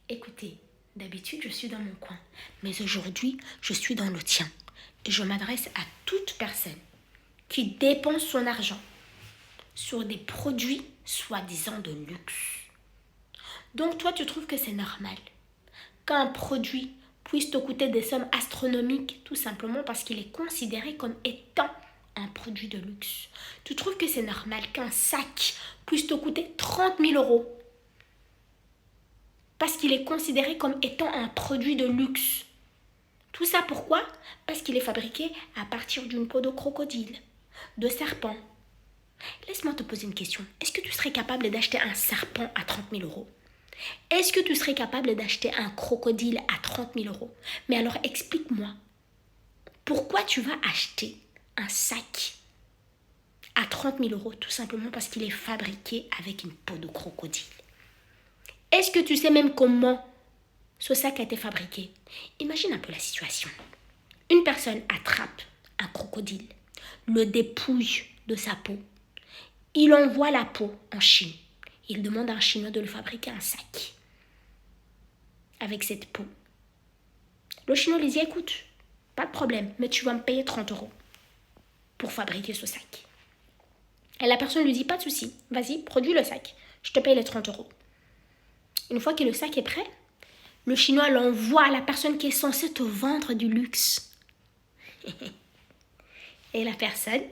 Écoutez, d'habitude, je suis dans mon coin. Mais aujourd'hui, je suis dans le tien. Et je m'adresse à toute personne qui dépense son argent sur des produits soi-disant de luxe. Donc toi, tu trouves que c'est normal qu'un produit puisse te coûter des sommes astronomiques tout simplement parce qu'il est considéré comme étant un produit de luxe. Tu trouves que c'est normal qu'un sac puisse te coûter 30 000 euros parce qu'il est considéré comme étant un produit de luxe. Tout ça pourquoi? Parce qu'il est fabriqué à partir d'une peau de crocodile, de serpent. Laisse-moi te poser une question. Est-ce que tu serais capable d'acheter un serpent à 30 000 euros? Est-ce que tu serais capable d'acheter un crocodile à 30 000 euros? Mais alors explique-moi, pourquoi tu vas acheter un sac à 30 000 euros tout simplement parce qu'il est fabriqué avec une peau de crocodile? Est-ce que tu sais même comment ce sac a été fabriqué? Imagine un peu la situation. Une personne attrape un crocodile, le dépouille de sa peau. Il envoie la peau en Chine. Il demande à un Chinois de lui fabriquer un sac avec cette peau. Le Chinois lui dit, écoute, pas de problème, mais tu vas me payer 30 euros pour fabriquer ce sac. Et la personne lui dit, pas de souci, vas-y, produis le sac, je te paye les 30 euros. Une fois que le sac est prêt, le Chinois l'envoie à la personne qui est censée te vendre du luxe. Et la personne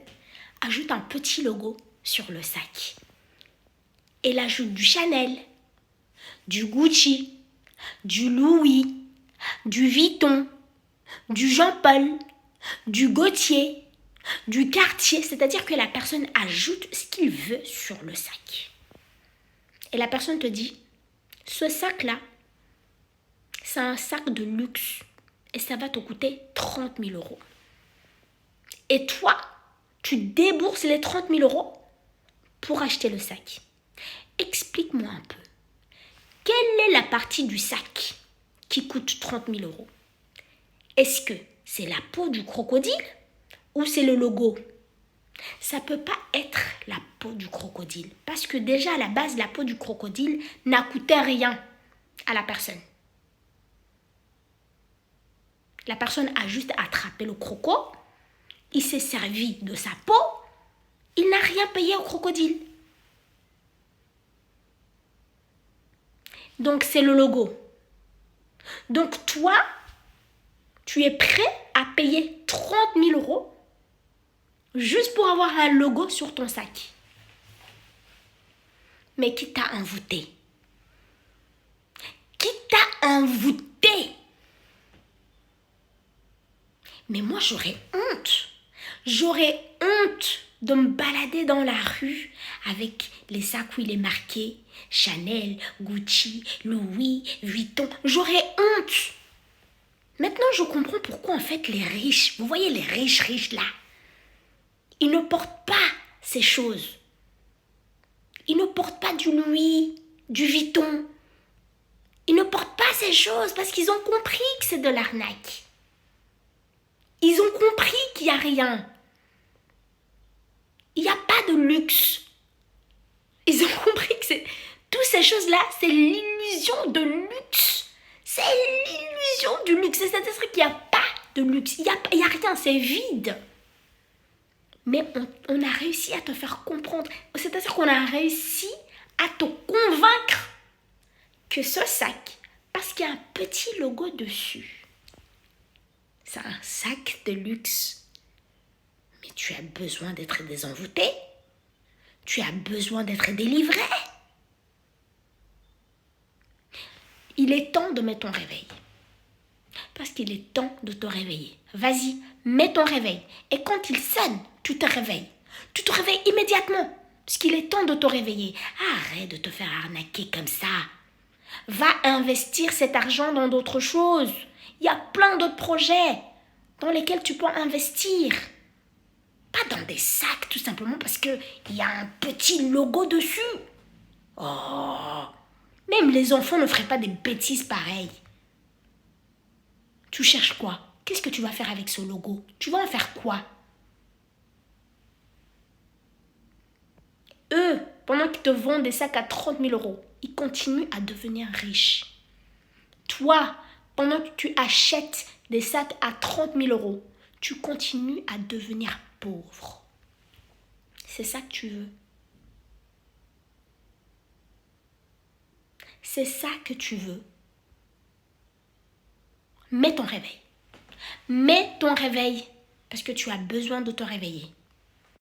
ajoute un petit logo sur le sac. Elle ajoute du Chanel, du Gucci, du Louis, du Vuitton, du Jean-Paul, du Gaultier, du Cartier. C'est-à-dire que la personne ajoute ce qu'il veut sur le sac. Et la personne te dit, ce sac-là, c'est un sac de luxe et ça va te coûter 30 000 euros. Et toi, tu débourses les 30 000 euros pour acheter le sac. Explique-moi un peu. Quelle est la partie du sac qui coûte 30 000 euros? Est-ce que c'est la peau du crocodile ou c'est le logo? Ça ne peut pas être la peau du crocodile parce que déjà à la base, la peau du crocodile n'a coûté rien à la personne. La personne a juste attrapé le croco, il s'est servi de sa peau, il n'a rien payé au crocodile. Donc c'est le logo. Donc toi, tu es prêt à payer 30 000 euros juste pour avoir un logo sur ton sac. Mais qui t'a envoûté? Qui t'a envoûté? Mais moi, j'aurais honte. J'aurais honte de me balader dans la rue avec les sacs où il est marqué Chanel, Gucci, Louis, Vuitton. J'aurais honte. Maintenant, je comprends pourquoi en fait les riches, vous voyez les riches là, ils ne portent pas ces choses. Ils ne portent pas du Louis, du Vuitton. Ils ne portent pas ces choses parce qu'ils ont compris que c'est de l'arnaque. Ils ont compris qu'il n'y a rien. Il n'y a pas de luxe. Ils ont compris que toutes ces choses-là, c'est l'illusion de luxe. C'est l'illusion du luxe. C'est-à-dire qu'il n'y a pas de luxe. Il n'y a rien, c'est vide. Mais on a réussi à te faire comprendre. C'est-à-dire qu'on a réussi à te convaincre que ce sac, parce qu'il y a un petit logo dessus, c'est un sac de luxe. Mais tu as besoin d'être désenvoûté. Tu as besoin d'être délivré. Il est temps de mettre ton réveil. Parce qu'il est temps de te réveiller. Vas-y, mets ton réveil. Et quand il sonne, tu te réveilles. Tu te réveilles immédiatement. Parce qu'il est temps de te réveiller. Arrête de te faire arnaquer comme ça. Va investir cet argent dans d'autres choses. Il y a plein d'autres projets dans lesquels tu peux investir. Pas dans des sacs, tout simplement parce qu'il y a un petit logo dessus. Oh, même les enfants ne feraient pas des bêtises pareilles. Tu cherches quoi? Qu'est-ce que tu vas faire avec ce logo? Tu vas en faire quoi? Eux, pendant qu'ils te vendent des sacs à 30 000 euros, ils continuent à devenir riches. Toi, pendant que tu achètes des sacs à 30 000 euros, tu continues à devenir pauvre. C'est ça que tu veux. C'est ça que tu veux. Mets ton réveil. Mets ton réveil parce que tu as besoin de te réveiller.